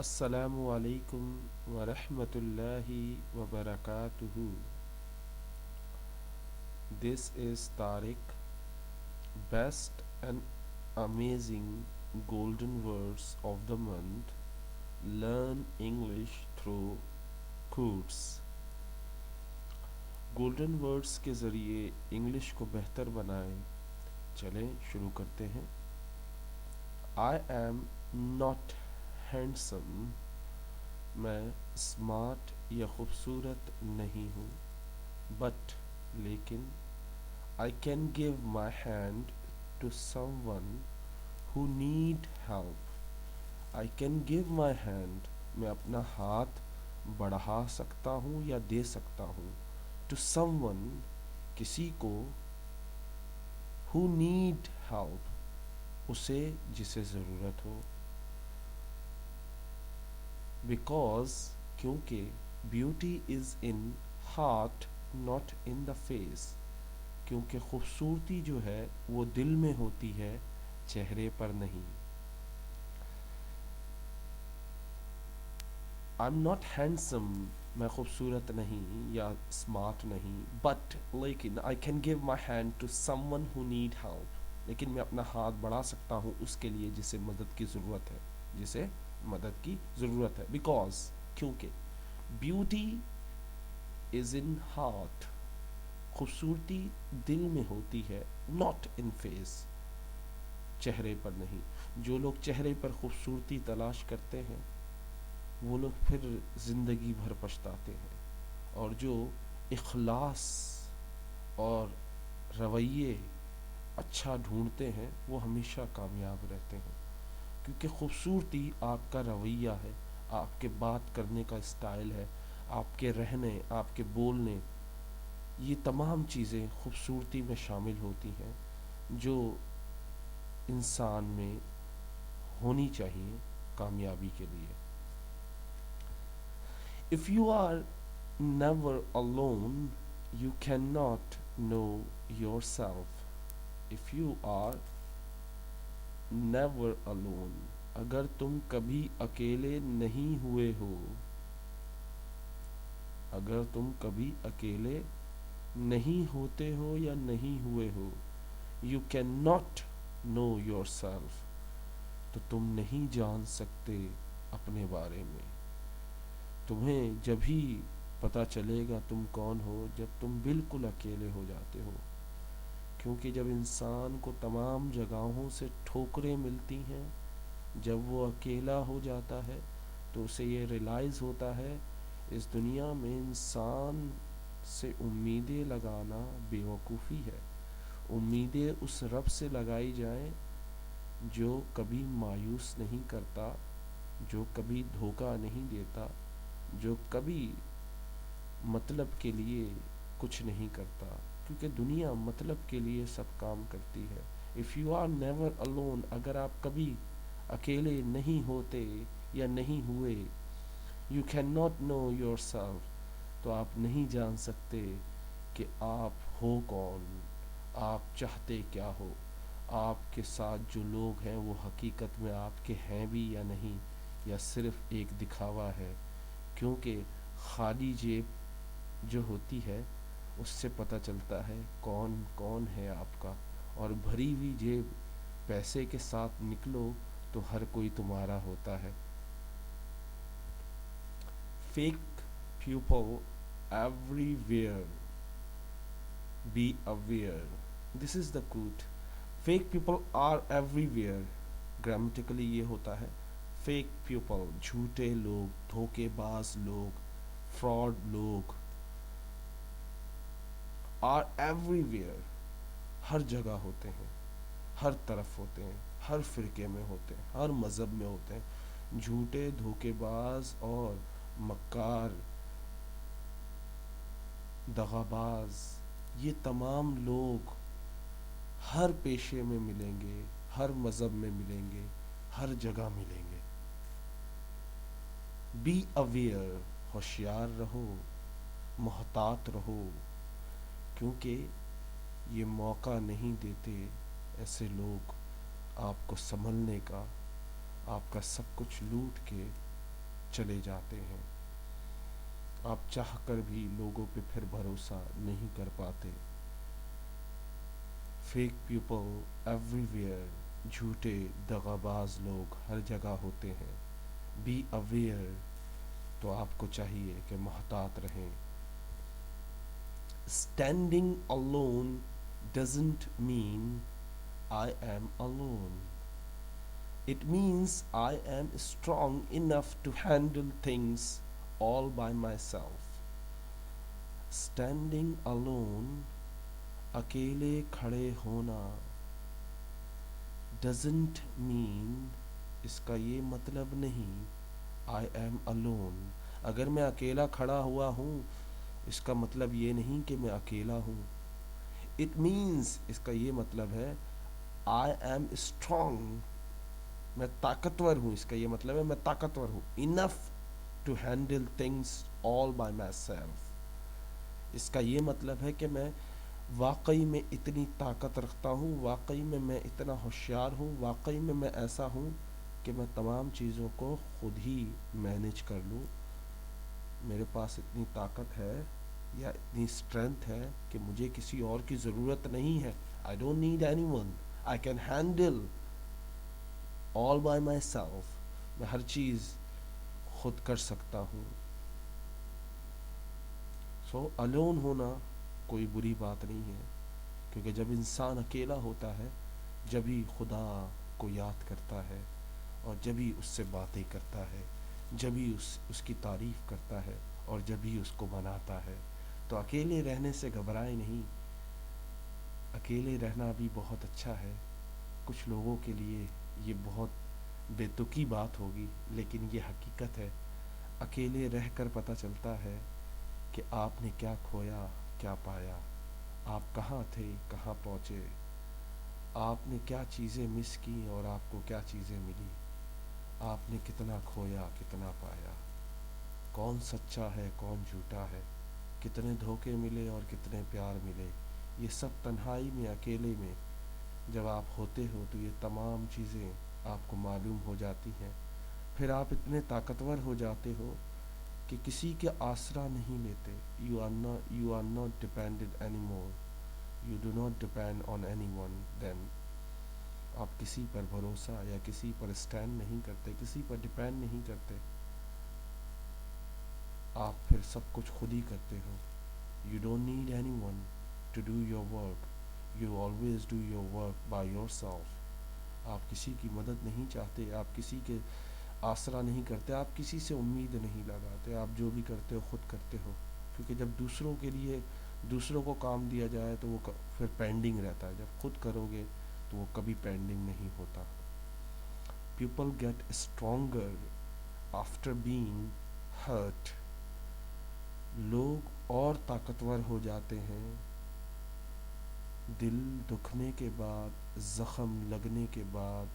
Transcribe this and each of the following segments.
السلام علیکم ورحمۃ اللہ وبرکاتہ. This is Tariq. Best and amazing golden words of the month. Learn English through quotes. Golden words کے ذریعے انگلش کو بہتر بنائیں. چلیں شروع کرتے ہیں. I am not handsome. میں اسمارٹ یا خوبصورت نہیں ہوں. بٹ لیکن I can give my hand to someone who need help. I can give my hand. میں اپنا ہاتھ بڑھا سکتا ہوں یا دے سکتا ہوں. To someone, کسی کو. Who need help. اسے جسے ضرورت ہو. Because, کیونکہ beauty is in heart not in the face. کیونکہ خوبصورتی جو ہے وہ دل میں ہوتی ہے, چہرے پر نہیں. I'm not handsome. میں خوبصورت نہیں یا اسمارٹ نہیں. بٹ لیکن I can give my hand to someone who need help. لیکن میں اپنا ہاتھ بڑھا سکتا ہوں اس کے لیے جسے مدد کی ضرورت ہے. جسے مدد کی ضرورت ہے. Because, کیونکہ beauty is in heart. خوبصورتی دل میں ہوتی ہے. Not in face. چہرے پر نہیں. جو لوگ چہرے پر خوبصورتی تلاش کرتے ہیں وہ لوگ پھر زندگی بھر پچھتاتے ہیں. اور جو اخلاص اور رویے اچھا ڈھونڈتے ہیں وہ ہمیشہ کامیاب رہتے ہیں. کیونکہ خوبصورتی آپ کا رویہ ہے, آپ کے بات کرنے کا اسٹائل ہے, آپ کے رہنے, آپ کے بولنے, یہ تمام چیزیں خوبصورتی میں شامل ہوتی ہیں جو انسان میں ہونی چاہیے کامیابی کے لیے. If you are never alone, you cannot know yourself. If you are never alone, اگر تم کبھی اکیلے نہیں ہوئے ہو, اگر تم کبھی اکیلے نہیں ہوتے ہو یا نہیں ہوئے ہو, you cannot know yourself, تو تم نہیں جان سکتے اپنے بارے میں. تمہیں جبھی پتہ چلے گا تم کون ہو جب تم بالکل اکیلے ہو جاتے ہو. کیونکہ جب انسان کو تمام جگہوں سے ٹھوکریں ملتی ہیں, جب وہ اکیلا ہو جاتا ہے تو اسے یہ ریلائز ہوتا ہے اس دنیا میں انسان سے امیدیں لگانا بیوقوفی ہے. امیدیں اس رب سے لگائی جائیں جو کبھی مایوس نہیں کرتا, جو کبھی دھوکہ نہیں دیتا, جو کبھی مطلب کے لیے کچھ نہیں کرتا. کیونکہ دنیا مطلب کے لیے سب کام کرتی ہے. If you are never alone, اگر آپ کبھی اکیلے نہیں ہوتے یا نہیں ہوئے, you cannot know yourself, تو آپ نہیں جان سکتے کہ آپ ہو کون, آپ چاہتے کیا ہو, آپ کے ساتھ جو لوگ ہیں وہ حقیقت میں آپ کے ہیں بھی یا نہیں, یا صرف ایک دکھاوا ہے. کیونکہ خالی جیب جو ہوتی ہے اس سے پتہ چلتا ہے کون کون ہے آپ کا, اور بھری ہوئی جیب پیسے کے ساتھ نکلو تو ہر کوئی تمہارا ہوتا ہے. Fake people everywhere. Be aware. This is the quote. Fake people are everywhere. Grammatically یہ ہوتا ہے fake people, جھوٹے لوگ, دھوکے باز لوگ, fraud لوگ, are everywhere. ہر جگہ ہوتے ہیں, ہر طرف ہوتے ہیں, ہر فرقے میں ہوتے ہیں, ہر مذہب میں ہوتے ہیں. جھوٹے, دھوکے باز اور مکار, دغا باز, یہ تمام لوگ ہر پیشے میں ملیں گے, ہر مذہب میں ملیں گے, ہر جگہ ملیں گے. بی اویئر, ہوشیار رہو, محتاط رہو, کیونکہ یہ موقع نہیں دیتے ایسے لوگ آپ کو سنبھلنے کا, آپ کا سب کچھ لوٹ کے چلے جاتے ہیں. آپ چاہ کر بھی لوگوں پہ پھر بھروسہ نہیں کر پاتے. فیک پیپل ایوری ویئر، جھوٹے دغاباز لوگ ہر جگہ ہوتے ہیں. بی اویئر، تو آپ کو چاہیے کہ محتاط رہیں. Standing alone doesn't mean I am alone. It means I am strong enough to handle things all by myself. Standing alone، اکیلے کھڑے ہونا، doesn't mean، اس کا یہ مطلب نہیں I am alone. اگر میں اکیلا کھڑا ہوا ہوں اس کا مطلب یہ نہیں کہ میں اکیلا ہوں. It means، اس کا یہ مطلب ہے I am strong، میں طاقتور ہوں. اس کا یہ مطلب ہے میں طاقتور ہوں. Enough to handle things all by myself. اس کا یہ مطلب ہے کہ میں واقعی میں اتنی طاقت رکھتا ہوں، واقعی میں اتنا ہوشیار ہوں، واقعی میں ایسا ہوں کہ میں تمام چیزوں کو خود ہی مینیج کر لوں. میرے پاس اتنی طاقت ہے یا اتنی اسٹرینتھ ہے کہ مجھے کسی اور کی ضرورت نہیں ہے. I don't need anyone. I can handle all by myself. میں ہر چیز خود کر سکتا ہوں. سو alone ہونا کوئی بری بات نہیں ہے، کیونکہ جب انسان اکیلا ہوتا ہے جبھی خدا کو یاد کرتا ہے اور جبھی اس سے باتیں کرتا ہے، جبھی اس کی تعریف کرتا ہے اور جبھی اس کو مناتا ہے. تو اکیلے رہنے سے گھبرائے نہیں. اکیلے رہنا بھی بہت اچھا ہے. کچھ لوگوں کے لیے یہ بہت بے تکی بات ہوگی، لیکن یہ حقیقت ہے. اکیلے رہ کر پتہ چلتا ہے کہ آپ نے کیا کھویا کیا پایا، آپ کہاں تھے کہاں پہنچے، آپ نے کیا چیزیں مس کی اور آپ کو کیا چیزیں ملی، آپ نے کتنا کھویا کتنا پایا، کون سچا ہے کون جھوٹا ہے، کتنے دھوکے ملے اور کتنے پیار ملے. یہ سب تنہائی میں اکیلے میں جب آپ ہوتے ہو تو یہ تمام چیزیں آپ کو معلوم ہو جاتی ہیں. پھر آپ اتنے طاقتور ہو جاتے ہو کہ کسی کے آسرا نہیں لیتے. You are not dependent anymore. You do not depend on anyone then. آپ کسی پر بھروسہ یا کسی پر اسٹینڈ نہیں کرتے، کسی پر ڈپینڈ نہیں کرتے. آپ پھر سب کچھ خود ہی کرتے ہو. You don't need anyone to do your work. You always do your work by yourself. آپ کسی کی مدد نہیں چاہتے، آپ کسی کے آسرا نہیں کرتے، آپ کسی سے امید نہیں لگاتے. آپ جو بھی کرتے ہو خود کرتے ہو، کیونکہ جب دوسروں کے لیے دوسروں کو کام دیا جائے تو وہ پھر پینڈنگ رہتا ہے. جب خود کرو گے تو وہ کبھی پینڈنگ نہیں ہوتا. People get stronger after being hurt. لوگ اور طاقتور ہو جاتے ہیں دل دکھنے کے بعد، زخم لگنے کے بعد،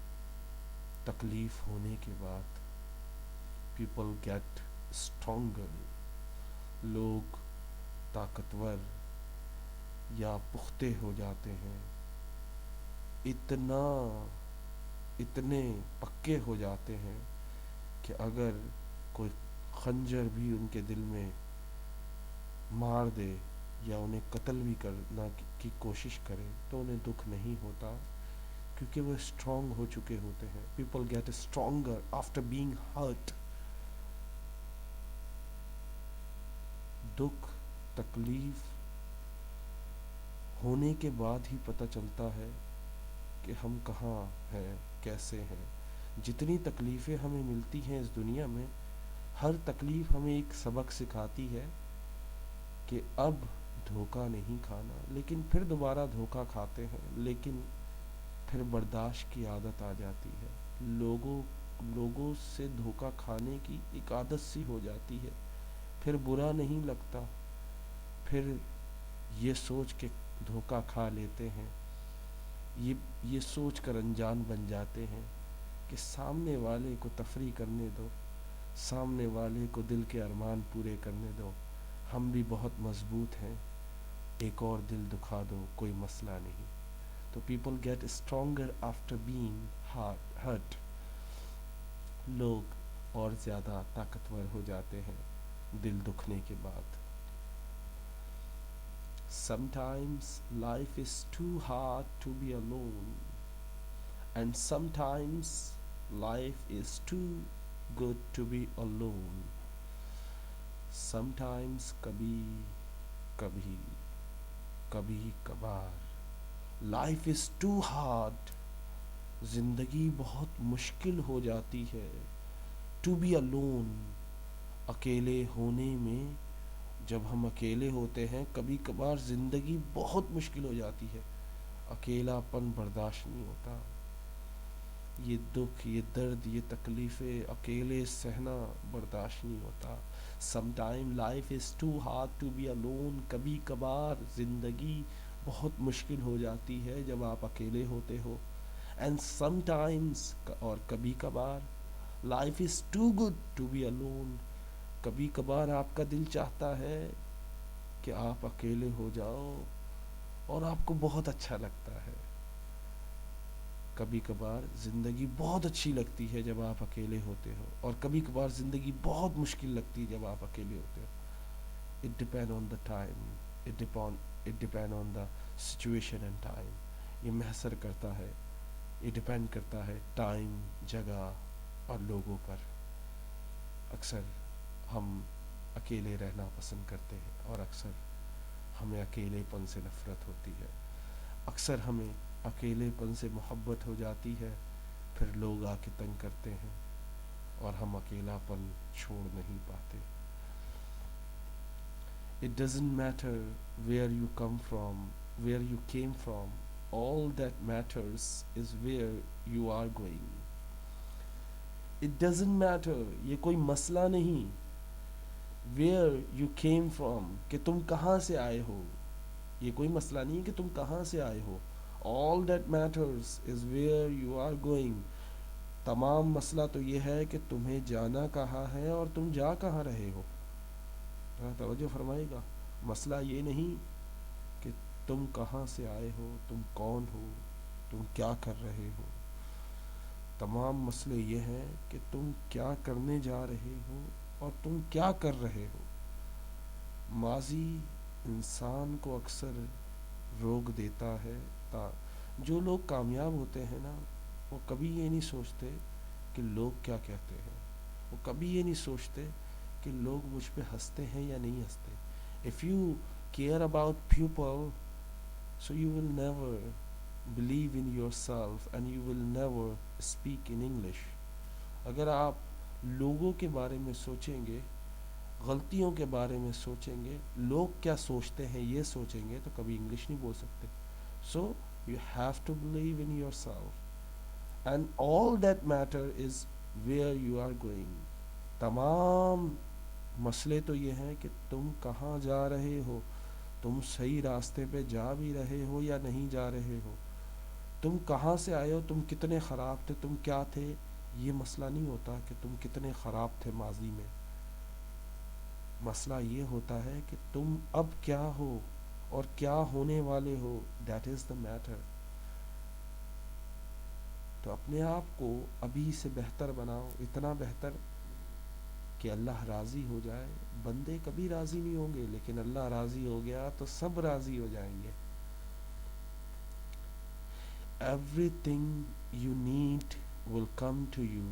تکلیف ہونے کے بعد. People get stronger. لوگ طاقتور یا پختے ہو جاتے ہیں، اتنے پکے ہو جاتے ہیں کہ اگر کوئی خنجر بھی ان کے دل میں مار دے یا انہیں قتل بھی کرنا کی کوشش کرے تو انہیں دکھ نہیں ہوتا، کیونکہ وہ اسٹرانگ ہو چکے ہوتے ہیں. People get stronger after being hurt. دکھ تکلیف ہونے کے بعد ہی پتہ چلتا ہے کہ ہم کہاں ہیں کیسے ہیں. جتنی تکلیفیں ہمیں ملتی ہیں اس دنیا میں، ہر تکلیف ہمیں ایک سبق سکھاتی ہے کہ اب دھوکہ نہیں کھانا. لیکن پھر دوبارہ دھوکہ کھاتے ہیں، لیکن پھر برداشت کی عادت آ جاتی ہے. لوگوں سے دھوکہ کھانے کی ایک عادت سی ہو جاتی ہے. پھر برا نہیں لگتا، پھر یہ سوچ کے دھوکہ کھا لیتے ہیں، یہ سوچ کر انجان بن جاتے ہیں کہ سامنے والے کو تفریح کرنے دو، سامنے والے کو دل کے ارمان پورے کرنے دو، ہم بھی بہت مضبوط ہیں، ایک اور دل دکھا دو کوئی مسئلہ نہیں. تو people get stronger after being hurt. لوگ اور زیادہ طاقتور ہو جاتے ہیں دل دکھنے کے بعد. Sometimes life is too hard to be alone, and sometimes life is too good to be alone. Sometimes kabhi kabhi kabhi kabhar life is too hard, زندگی بہت مشکل ہو جاتی ہے. ٹو بی alone, اکیلے ہونے میں. جب ہم اکیلے ہوتے ہیں کبھی کبھار زندگی بہت مشکل ہو جاتی ہے. اکیلا پن برداشت نہیں ہوتا. یہ دکھ، یہ درد، یہ تکلیفیں اکیلے سہنا برداشت نہیں ہوتا. Some time life is too hard to be alone. کبھی کبھار زندگی بہت مشکل ہو جاتی ہے جب آپ اکیلے ہوتے ہو. اینڈ سم ٹائمز، اور کبھی کبھار، life is too good to be alone. کبھی کبھار آپ کا دل چاہتا ہے کہ آپ اکیلے ہو جاؤ اور آپ کو بہت اچھا لگتا ہے. کبھی کبھار زندگی بہت اچھی لگتی ہے جب آپ اکیلے ہوتے ہو، اور کبھی کبھار زندگی بہت مشکل لگتی ہے جب آپ اکیلے ہوتے ہو. It depend on the time. It depend on the situation and time. یہ محصر کرتا ہے، یہ ڈپینڈ کرتا ہے ٹائم، جگہ اور لوگوں پر. اکثر ہم اکیلے رہنا پسند کرتے ہیں اور اکثر ہمیں اکیلے پن سے نفرت ہوتی ہے. اکثر ہمیں اکیلے پن سے محبت ہو جاتی ہے، پھر لوگ آ کے تنگ کرتے ہیں اور ہم اکیلا پن چھوڑ نہیں پاتے. It doesn't matter where you come from, where you came from. All that matters is where you are going. It doesn't matter, یہ کوئی مسئلہ نہیں. Where you came from, کہ تم کہاں سے آئے ہو. یہ کوئی مسئلہ نہیں کہ تم کہاں سے آئے ہو. All that matters is where you are going. تمام مسئلہ تو یہ ہے کہ تمہیں جانا کہاں ہے اور تم جا کہاں رہے ہو. توجہ فرمائے گا. مسئلہ یہ نہیں کہ تم کہاں سے آئے ہو، تم کون ہو، تم کیا کر رہے ہو. تمام مسئلے یہ ہیں کہ تم کیا کرنے جا رہے ہو اور تم کیا کر رہے ہو. ماضی انسان کو اکثر روک دیتا ہے. جو لوگ کامیاب ہوتے ہیں نا، وہ کبھی یہ نہیں سوچتے کہ لوگ کیا کہتے ہیں. وہ کبھی یہ نہیں سوچتے کہ لوگ مجھ پہ ہنستے ہیں یا نہیں ہنستے. If you care about people, so you will never believe in yourself and you will never speak in English. اگر آپ لوگوں کے بارے میں سوچیں گے، غلطیوں کے بارے میں سوچیں گے، لوگ کیا سوچتے ہیں یہ سوچیں گے، تو کبھی انگلش نہیں بول سکتے. So you have to believe in yourself. And all that matter is where you are going. تمام مسئلے تو یہ ہیں کہ تم کہاں جا رہے ہو. تم صحیح راستے پہ جا بھی رہے ہو یا نہیں جا رہے ہو. تم کہاں سے آئے ہو، تم کتنے خراب تھے، تم کیا تھے. یہ مسئلہ نہیں ہوتا کہ تم کتنے خراب تھے ماضی میں. مسئلہ یہ ہوتا ہے کہ تم اب کیا ہو اور کیا ہونے والے ہو. That is the matter. تو اپنے آپ کو ابھی سے بہتر بناؤ، اتنا بہتر کہ اللہ راضی ہو جائے. بندے کبھی راضی نہیں ہوں گے، لیکن اللہ راضی ہو گیا تو سب راضی ہو جائیں گے. Everything you need will come to you.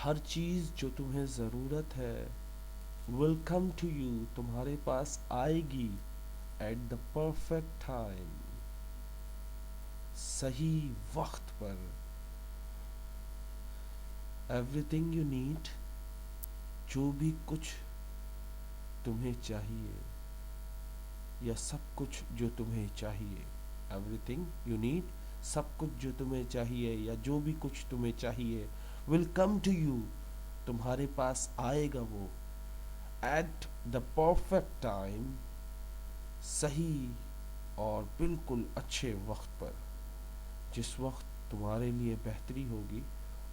ہر چیز جو تمہیں ضرورت ہے will come to you، تمہارے پاس آئے گی. At the perfect time، صحیح وقت پر. Everything you need، جو بھی کچھ تمہیں چاہیے یا سب کچھ جو تمہیں چاہیے. Everything you need، سب کچھ جو تمہیں چاہیے یا جو بھی کچھ تمہیں چاہیے will come to you، تمہارے پاس آئے گا وہ. At the perfect time، صحیح اور بالکل اچھے وقت پر. جس وقت تمہارے لیے بہتری ہوگی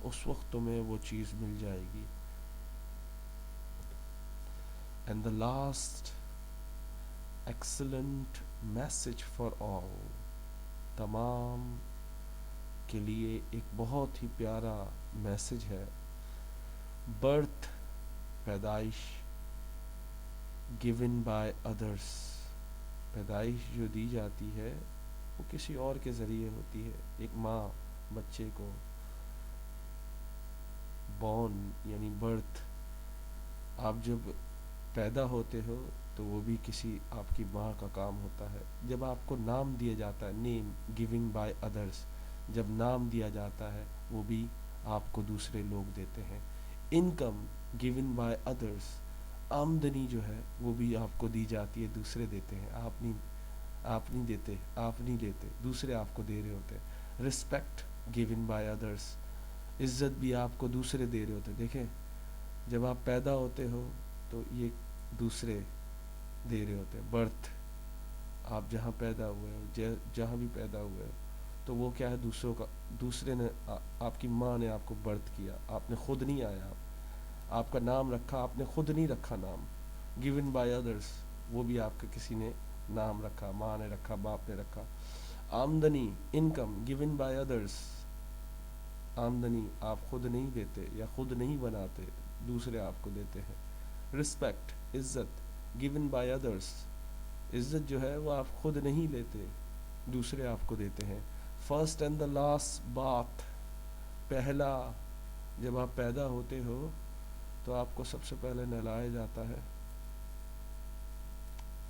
اس وقت تمہیں وہ چیز مل جائے گی. And the last excellent message for all، تمام کے لیے ایک بہت ہی پیارا میسج ہے. برتھ پیدائش، given by others پیدائش جو دی جاتی ہے وہ کسی اور کے ذریعے ہوتی ہے. ایک ماں بچے کو بورن یعنی برتھ، آپ جب پیدا ہوتے ہو تو وہ بھی کسی آپ کی ماں کا کام ہوتا ہے. جب آپ کو نام دیا جاتا ہے، نیم گیونگ بائی ادرس، جب نام دیا جاتا ہے وہ بھی آپ کو دوسرے لوگ دیتے ہیں. انکم گیون بائی ادرس، آمدنی جو ہے وہ بھی آپ کو دی جاتی ہے، دوسرے دیتے ہیں. آپ نہیں دیتے، آپ نہیں لیتے، دوسرے آپ کو دے رہے ہوتے ہیں. رسپیکٹ گیون بائی ادرس، عزت بھی آپ کو دوسرے دے رہے ہوتے ہیں. دیکھیں جب آپ پیدا ہوتے ہو تو یہ دوسرے دے رہے ہوتے ہیں. برتھ، آپ جہاں پیدا ہوئے ہو، جہاں بھی پیدا ہوئے ہو تو وہ کیا ہے، دوسروں کا، دوسرے نے، آپ کی ماں نے آپ کو برتھ کیا، آپ نے خود نہیں آیا. آپ کا نام رکھا، آپ نے خود نہیں رکھا نام. گیون بائی ادرس، وہ بھی آپ کا کسی نے نام رکھا، ماں نے رکھا، باپ نے رکھا. آمدنی، انکم گیون بائی ادرس، آمدنی آپ خود نہیں دیتے یا خود نہیں بناتے، دوسرے آپ کو دیتے ہیں. رسپیکٹ، عزت گیون بائی ادرس، عزت جو ہے وہ آپ خود نہیں لیتے، دوسرے آپ کو دیتے ہیں. فرسٹ اینڈ دا لاسٹ بات، پہلا، جب آپ پیدا ہوتے ہو تو آپ کو سب سے پہلے نہلایا جاتا ہے.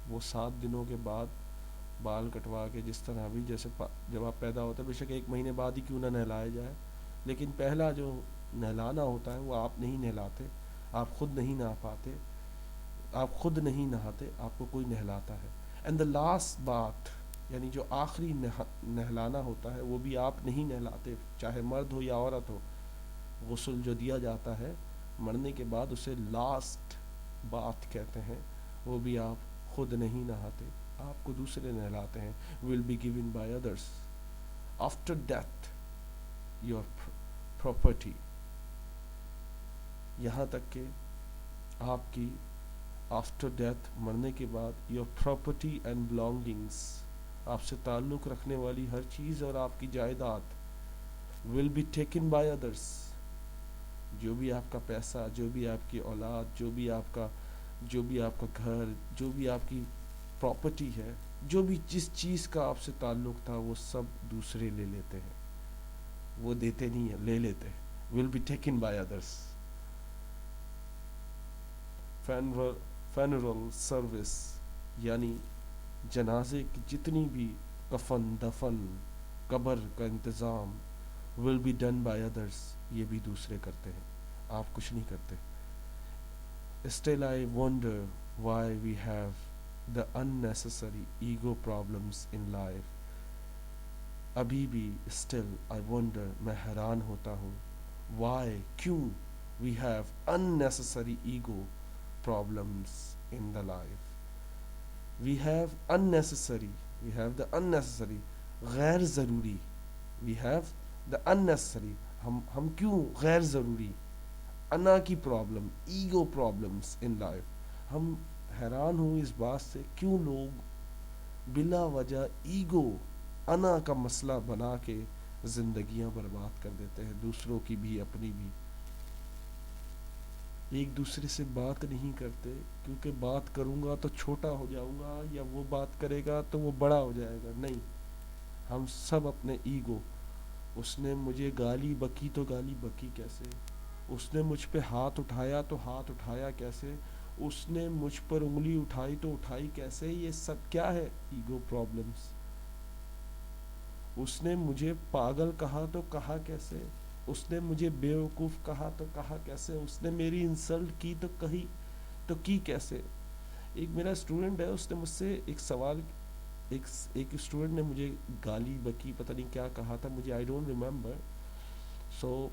وہ 7 دنوں کے بعد بال کٹوا کے، جس طرح بھی، جیسے جب آپ پیدا ہوتے ہیں، بے شک 1 مہینے بعد ہی کیوں نہ نہلایا جائے، لیکن پہلا جو نہلانا ہوتا ہے وہ آپ نہیں نہلاتے، آپ خود نہیں نہا پاتے، آپ خود نہیں نہاتے، آپ کو کوئی نہلاتا ہے. اینڈ دا لاسٹ بات، یعنی جو آخری نہلانا ہوتا ہے وہ بھی آپ نہیں نہلاتے، چاہے مرد ہو یا عورت ہو. غسل جو دیا جاتا ہے مرنے کے بعد اسے لاسٹ بات کہتے ہیں، وہ بھی آپ خود نہیں نہاتے، آپ کو دوسرے نہلاتے ہیں. Will be given by others. After death your property, یہاں تک کہ آپ کی آفٹر ڈیتھ، مرنے کے بعد، یور پراپرٹی اینڈ بلانگنگس، آپ سے تعلق رکھنے والی ہر چیز اور آپ کی جائیداد، will be taken by others. جو بھی آپ کا پیسہ، جو بھی آپ کی اولاد، جو بھی آپ کا گھر، جو بھی آپ کی پراپرٹی ہے، جو بھی جس چیز کا آپ سے تعلق تھا وہ سب دوسرے لے لیتے ہیں. وہ دیتے نہیں ہیں، لے لیتے ہیں. Will be taken by others. Funeral service, یعنی جنازے کی جتنی بھی کفن، دفن، قبر کا انتظام، will be done by others, یہ بھی دوسرے کرتے ہیں، آپ کچھ نہیں کرتے. Still I wonder why we have the unnecessary ego problems in life. ابھی بھی still I wonder، میں حیران ہوتا ہوں، why، کیوں، we have unnecessary ego problems in the life. We have the unnecessary، غیر ضروری، we have the unnecessary، ہم کیوں غیر ضروری، انا کی problem, ego problems in life. ہم حیران ہوں اس بات سے، کیوں لوگ بلا وجہ ایگو، انا کا مسئلہ بنا کے زندگیاں برباد کر دیتے ہیں، دوسروں کی بھی اپنی بھی. ایک دوسرے سے بات نہیں کرتے کیونکہ بات کروں گا تو چھوٹا ہو جاؤں گا، یا وہ بات کرے گا تو وہ بڑا ہو جائے گا. نہیں، ہم سب اپنے ایگو، اس نے مجھے گالی بکی تو گالی بکی کیسے، اس نے مجھ پہ ہاتھ اٹھایا تو ہاتھ اٹھایا کیسے، اس نے مجھ پر انگلی اٹھائی تو اٹھائی کیسے. یہ سب کیا ہے، ایگو پرابلمس. اس نے مجھے پاگل کہا تو کہا کیسے، اس نے مجھے بیوقوف کہا تو کہا کیسے، اس نے میری انسلٹ کی تو کہی تو کی کیسے. ایک میرا اسٹوڈنٹ ہے، اس نے مجھ سے ایک سوال، ایک اسٹوڈنٹ نے مجھے گالی بکی، پتہ نہیں کیا کہا تھا، مجھے آئی ڈونٹ ریممبر. سو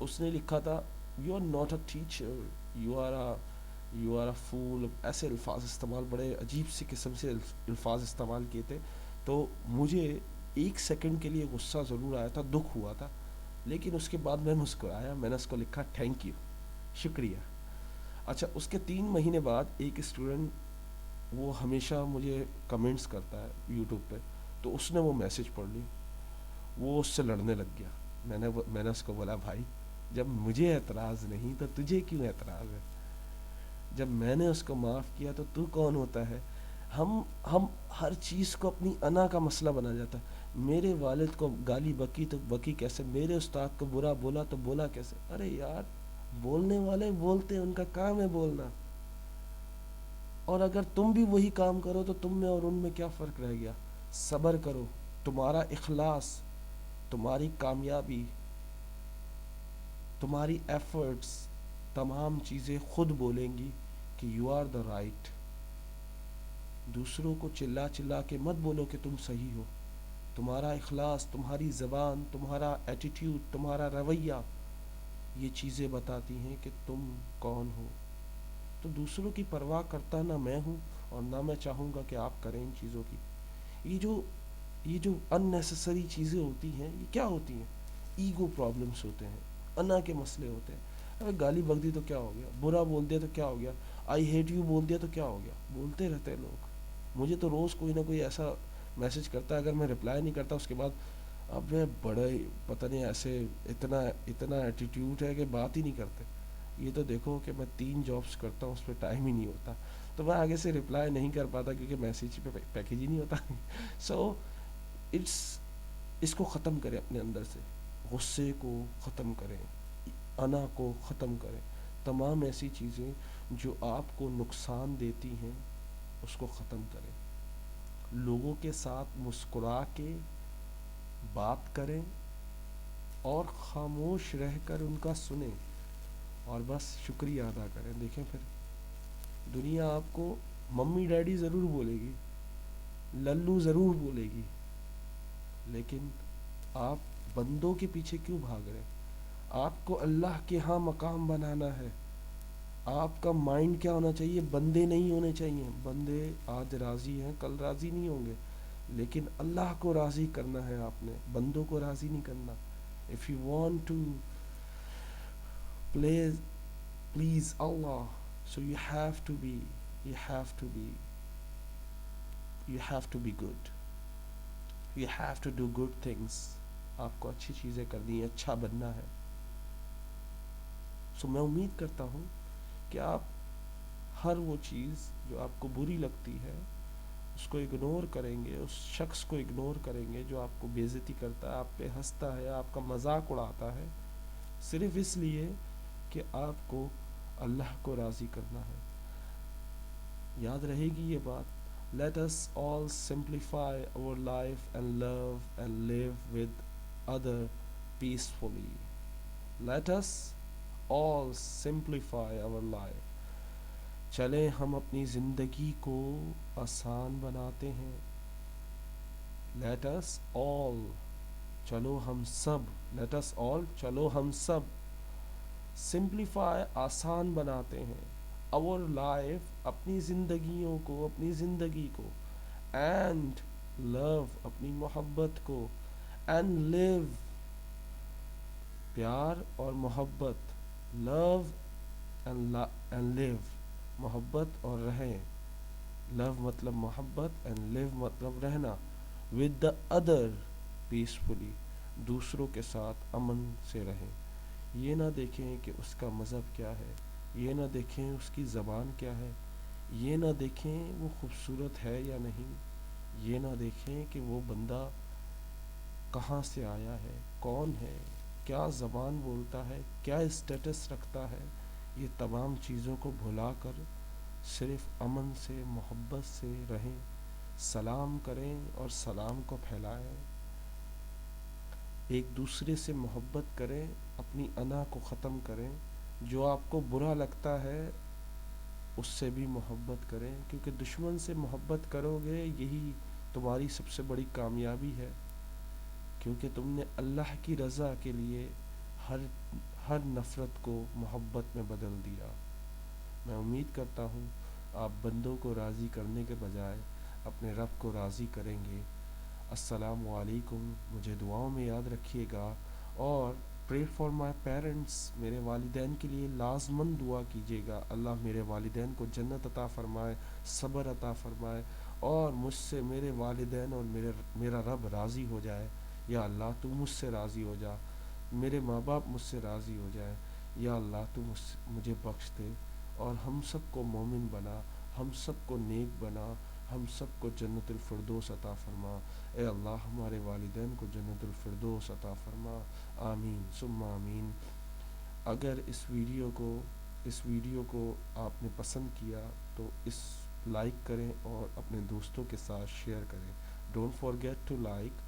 اس نے لکھا تھا، you are not a teacher, you are a fool, ایسے الفاظ استعمال، بڑے عجیب سی قسم سے الفاظ استعمال کیے تھے. تو مجھے 1 سیکنڈ کے لیے غصہ ضرور آیا تھا، دکھ ہوا تھا، لیکن اس کے بعد میں مسکرایا، میں نے اس کو لکھا تھینک یو، شکریہ. اچھا، اس کے 3 مہینے بعد ایک اسٹوڈنٹ، وہ ہمیشہ مجھے کمنٹس کرتا ہے یوٹیوب پہ، تو اس نے وہ میسج پڑھ لی، وہ اس سے لڑنے لگ گیا. میں نے اس کو بولا، بھائی جب مجھے اعتراض نہیں تو تجھے کیوں اعتراض ہے؟ جب میں نے اس کو معاف کیا تو کون ہوتا ہے؟ ہم ہر چیز کو اپنی انا کا مسئلہ بنا جاتا ہے. میرے والد کو گالی بکی تو بکی کیسے، میرے استاد کو برا بولا تو بولا کیسے. ارے یار، بولنے والے بولتے ہیں، ان کا کام ہے بولنا. اور اگر تم بھی وہی کام کرو تو تم میں اور ان میں کیا فرق رہ گیا؟ صبر کرو. تمہارا اخلاص، تمہاری کامیابی، تمہاری ایفرٹس، تمام چیزیں خود بولیں گی کہ یو آر دا رائٹ. دوسروں کو چلا چلا کے مت بولو کہ تم صحیح ہو. تمہارا اخلاص، تمہاری زبان، تمہارا ایٹیٹیوڈ، تمہارا رویہ، یہ چیزیں بتاتی ہیں کہ تم کون ہو. تو دوسروں کی پرواہ کرتا نہ میں ہوں اور نہ میں چاہوں گا کہ آپ کریں ان چیزوں کی. یہ جو ان نیسیسری چیزیں ہوتی ہیں، یہ کیا ہوتی ہیں؟ ایگو پرابلمس ہوتے ہیں، انا کے مسئلے ہوتے ہیں. ابے گالی بک دی تو کیا ہو گیا، برا بول دیا تو کیا ہو گیا، آئی ہیٹ یو بول دیا تو کیا ہو گیا. بولتے رہتے ہیں لوگ. مجھے تو روز کوئی نہ کوئی ایسا میسج کرتا ہے، اگر میں رپلائی نہیں کرتا اس کے بعد، اب وہ بڑا ہی پتہ نہیں ایسے اتنا ایٹیٹیوڈ ہے کہ بات ہی نہیں کرتے. یہ تو دیکھو کہ میں 3 جابس کرتا ہوں، اس پہ ٹائم ہی نہیں ہوتا، تو میں آگے سے رپلائی نہیں کر پاتا کیونکہ میسیج پہ پیکیج ہی نہیں ہوتا. سو اٹس اس کو ختم کریں اپنے اندر سے. غصے کو ختم کریں، انا کو ختم کریں. تمام ایسی چیزیں جو آپ کو نقصان دیتی ہیں اس کو ختم کریں. لوگوں کے ساتھ مسکرا کے بات کریں اور خاموش رہ کر ان کا سنیں اور بس شکریہ ادا کریں. دیکھیں پھر دنیا آپ کو ممی ڈیڈی ضرور بولے گی، للو ضرور بولے گی، لیکن آپ بندوں کے پیچھے کیوں بھاگ رہے ہیں؟ آپ کو اللہ کے ہاں مقام بنانا ہے. آپ کا مائنڈ کیا ہونا چاہیے؟ بندے نہیں ہونے چاہیے. بندے آج راضی ہیں، کل راضی نہیں ہوں گے، لیکن اللہ کو راضی کرنا ہے. آپ نے بندوں کو راضی نہیں کرنا. if you want to please please Allah, so you have to be you have to be good, you have to do good things. آپ کو اچھی چیزیں کرنی ہے، اچھا بننا ہے. سو میں امید کرتا ہوں کہ آپ ہر وہ چیز جو آپ کو بری لگتی ہے اس کو اگنور کریں گے، اس شخص کو اگنور کریں گے جو آپ کو بے عزتی کرتا ہے، آپ پہ ہنستا ہے، آپ کا مذاق اڑاتا ہے، صرف اس لیے کہ آپ کو اللہ کو راضی کرنا ہے. یاد رہے گی یہ بات. Let us all simplify our life and love and live with other peacefully. Let us all simplify our life. چلیں ہم اپنی زندگی کو آسان بناتے ہیں. Let us all، چلو ہم سب، let us all، چلو ہم سب simplify، آسان بناتے ہیں. our life، اپنی زندگیوں کو، اپنی زندگی کو. and love، اپنی محبت کو. and live، پیار اور محبت. love and live، محبت اور رہیں. love مطلب محبت and live مطلب رہنا. with the other peacefully، دوسروں کے ساتھ امن سے رہیں. یہ نہ دیکھیں کہ اس کا مذہب کیا ہے، یہ نہ دیکھیں اس کی زبان کیا ہے، یہ نہ دیکھیں وہ خوبصورت ہے یا نہیں، یہ نہ دیکھیں کہ وہ بندہ کہاں سے آیا ہے، کون ہے، کیا زبان بولتا ہے، کیا اسٹیٹس رکھتا ہے. یہ تمام چیزوں کو بھلا کر صرف امن سے، محبت سے رہیں. سلام کریں اور سلام کو پھیلائیں. ایک دوسرے سے محبت کریں، اپنی انا کو ختم کریں. جو آپ کو برا لگتا ہے اس سے بھی محبت کریں، کیونکہ دشمن سے محبت کرو گے یہی تمہاری سب سے بڑی کامیابی ہے، کیونکہ تم نے اللہ کی رضا کے لیے ہر نفرت کو محبت میں بدل دیا. میں امید کرتا ہوں آپ بندوں کو راضی کرنے کے بجائے اپنے رب کو راضی کریں گے. السلام علیکم. مجھے دعاؤں میں یاد رکھیے گا اور پرے فار مائی پیرنٹس، میرے والدین کے لیے لازماً دعا کیجیے گا. اللہ میرے والدین کو جنت عطا فرمائے، صبر عطا فرمائے، اور مجھ سے میرے والدین اور میرا رب راضی ہو جائے. یا اللہ تو مجھ سے راضی ہو جا. میرے ماں باپ مجھ سے راضی ہو جائیں. یا اللہ تو مجھے بخش دے اور ہم سب کو مومن بنا, ہم سب کو نیک بنا, ہم سب کو جنت الفردوس عطا فرما. اے اللہ ہمارے والدین کو جنت الفردوس عطا فرما. آمین ثم آمین. اگر اس ویڈیو کو آپ نے پسند کیا تو اس لائک کریں اور اپنے دوستوں کے ساتھ شیئر کریں. ڈونٹ فارگیٹ ٹو لائک,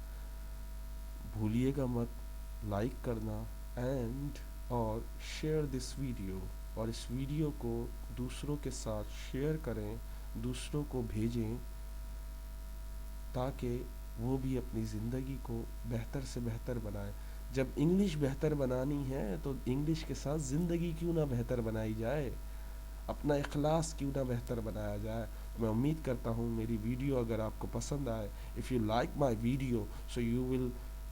بھولیے گا مت لائک کرنا, اینڈ اور شیئر دس ویڈیو, اور اس ویڈیو کو دوسروں کے ساتھ شیئر کریں, دوسروں کو بھیجیں تاکہ وہ بھی اپنی زندگی کو بہتر سے بہتر بنائیں. جب انگلش بہتر بنانی ہے تو انگلش کے ساتھ زندگی کیوں نہ بہتر بنائی جائے, اپنا اخلاص کیوں نہ بہتر بنایا جائے. میں امید کرتا ہوں میری ویڈیو اگر آپ کو پسند آئے, if you like my video so you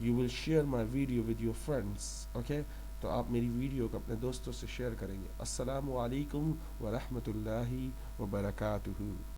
will share my video with your friends. Okay, تو آپ میری ویڈیو کو اپنے دوستوں سے شیئر کریں گے. السلام علیکم ورحمۃ اللہ وبرکاتہ.